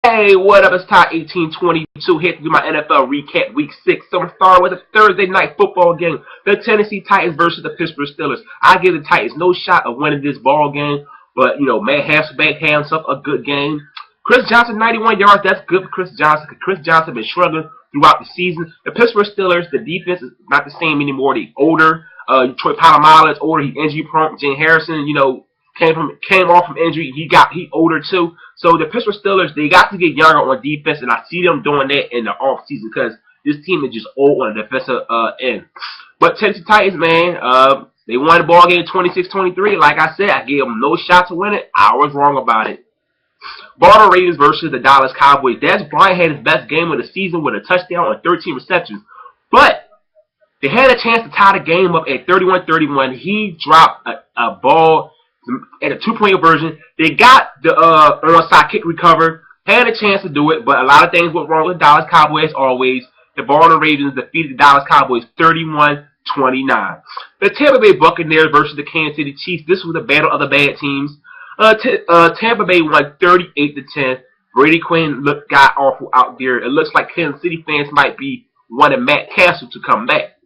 Hey, what up? It's Ty 1822 here to do my NFL recap week 6. So I'm starting with a Thursday night football game. The Tennessee Titans versus the Pittsburgh Steelers. I give the Titans no shot of winning this ball game, but Matt Hasselbeck had himself a good game. Chris Johnson, 91 yards. That's good for Chris Johnson because Chris Johnson has been struggling throughout the season. The Pittsburgh Steelers, the defense is not the same anymore. They're older. Troy Polamalu is older. He's injury prone. Jane Harrison, came off from injury. He older too. So the Pittsburgh Steelers, they got to get younger on defense, and I see them doing that in the offseason because this team is just old on the defensive end. But Tennessee Titans, man, they won the ball game 26-23. Like I said, I gave them no shot to win it. I was wrong about it. Baltimore Ravens versus the Dallas Cowboys. Dez Bryant had his best game of the season with a touchdown and 13 receptions. But they had a chance to tie the game up at 31-31. He dropped a ball at a 2-point conversion. They got the onside kick recovered. Had a chance to do it, but a lot of things went wrong with the Dallas Cowboys always. The Baltimore Ravens defeated the Dallas Cowboys 31-29. The Tampa Bay Buccaneers versus the Kansas City Chiefs. This was the battle of the bad teams. Tampa Bay won 38-10. Brady Quinn looked god awful out there. It looks like Kansas City fans might be wanting Matt Castle to come back.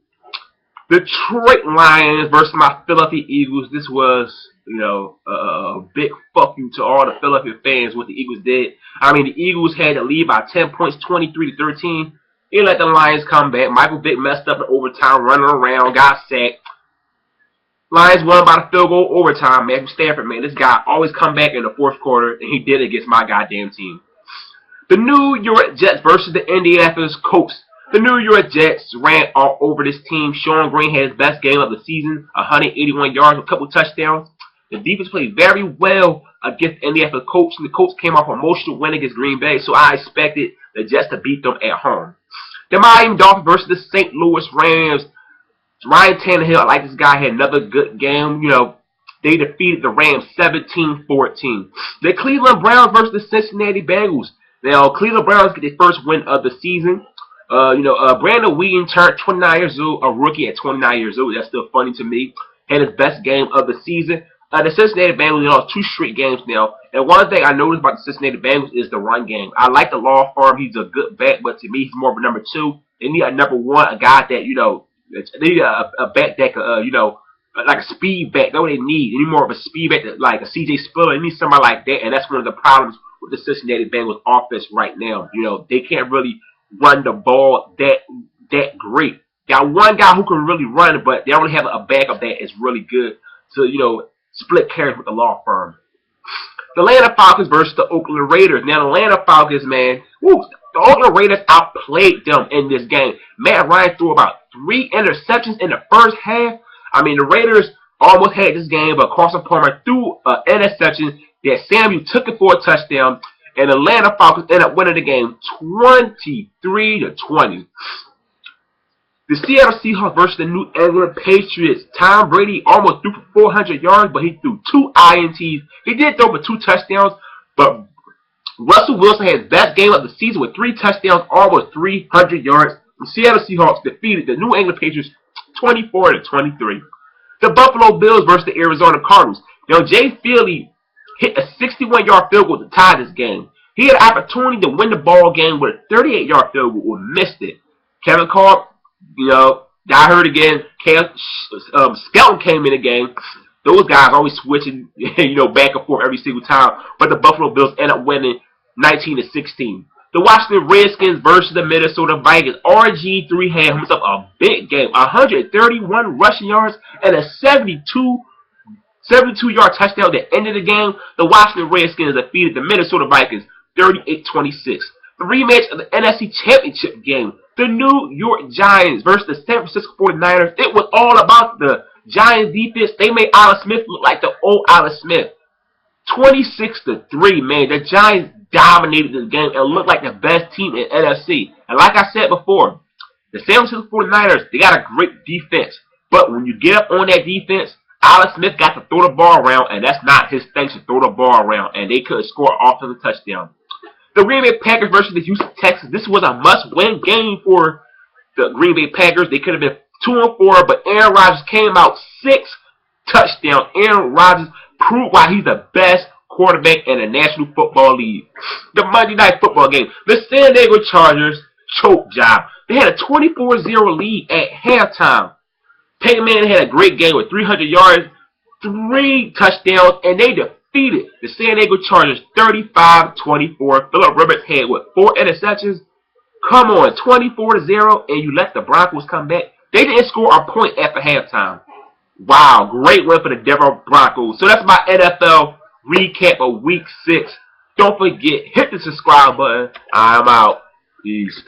Detroit Lions versus my Philadelphia Eagles. This was, a big fuck you to all the Philadelphia fans what the Eagles did. I mean, the Eagles had to lead by 10 points, 23-13. They let the Lions come back. Michael Vick messed up in overtime, running around, got sacked. Lions won by the field goal overtime. Matthew Stafford, man, this guy always come back in the fourth quarter, and he did it against my goddamn team. The New York Jets versus the Indianapolis Colts. The New York Jets ran all over this team. Sean Green had his best game of the season, 181 yards, a couple touchdowns. The defense played very well against the Indianapolis Colts, and the Colts came off a emotional win against Green Bay, so I expected the Jets to beat them at home. The Miami Dolphins versus the St. Louis Rams. Ryan Tannehill, I like this guy, had another good game. They defeated the Rams 17-14. The Cleveland Browns versus the Cincinnati Bengals. Now, Cleveland Browns get their first win of the season. Brandon Weeden turned 29 years old, a rookie at 29 years old. That's still funny to me. Had his best game of the season. The Cincinnati Bengals lost 2 straight games now. And one thing I noticed about the Cincinnati Bengals is the run game. I like the law firm. He's a good back, but to me, he's more of a number 2. They need a number 1, a guy that, they need a back that, like a speed back. That's what they need. They need more of a speed back, like a C.J. Spiller. They need somebody like that, and that's one of the problems with the Cincinnati Bengals offense right now. They can't really run the ball that great. Got one guy who can really run it, but they don't have a backup that is really good to, split carries with the law firm. The Atlanta Falcons versus the Oakland Raiders. Now, the Atlanta Falcons, man, the Oakland Raiders outplayed them in this game. Matt Ryan threw about 3 interceptions in the first half. I mean, the Raiders almost had this game, but Carson Palmer threw an interception that Samuel took it for a touchdown, and the Atlanta Falcons ended up winning the game 23-20. The Seattle Seahawks versus the New England Patriots. Tom Brady almost threw for 400 yards, but he threw 2 INTs. He did throw for 2 touchdowns, but Russell Wilson had his best game of the season with 3 touchdowns, almost 300 yards. The Seattle Seahawks defeated the New England Patriots 24-23. The Buffalo Bills versus the Arizona Cardinals. Now, Jay Feely hit a 61-yard field goal to tie this game. He had an opportunity to win the ball game with a 38-yard field goal and missed it. Kevin Carr, got hurt again. Skelton came in the game. Those guys always switching, back and forth every single time. But the Buffalo Bills end up winning 19-16. The Washington Redskins versus the Minnesota Vikings. RG3 had himself a big game. 131 rushing yards and a 72-yard touchdown that ended the game. The Washington Redskins defeated the Minnesota Vikings 38-26. The rematch of the NFC Championship game. The New York Giants versus the San Francisco 49ers. It was all about the Giants defense. They made Alex Smith look like the old Alex Smith. 26-3, man. The Giants dominated this game and looked like the best team in NFC. And like I said before, the San Francisco 49ers, they got a great defense. But when you get up on that defense, Alex Smith got to throw the ball around, and that's not his thing to throw the ball around. And they couldn't score an offensive touchdown. The Green Bay Packers versus the Houston Texans. This was a must-win game for the Green Bay Packers. They could have been 2-4, but Aaron Rodgers came out 6 touchdowns. Aaron Rodgers proved why he's the best quarterback in the National Football League. The Monday Night Football game. The San Diego Chargers choke job. They had a 24-0 lead at halftime. Peyton Manning had a great game with 300 yards, 3 touchdowns, and they defeated the San Diego Chargers 35-24. Phillip Rivers had, 4 interceptions? Come on, 24-0, and you let the Broncos come back. They didn't score a point after halftime. Wow, great win for the Denver Broncos. So that's my NFL recap of Week 6. Don't forget, hit the subscribe button. I'm out. Peace.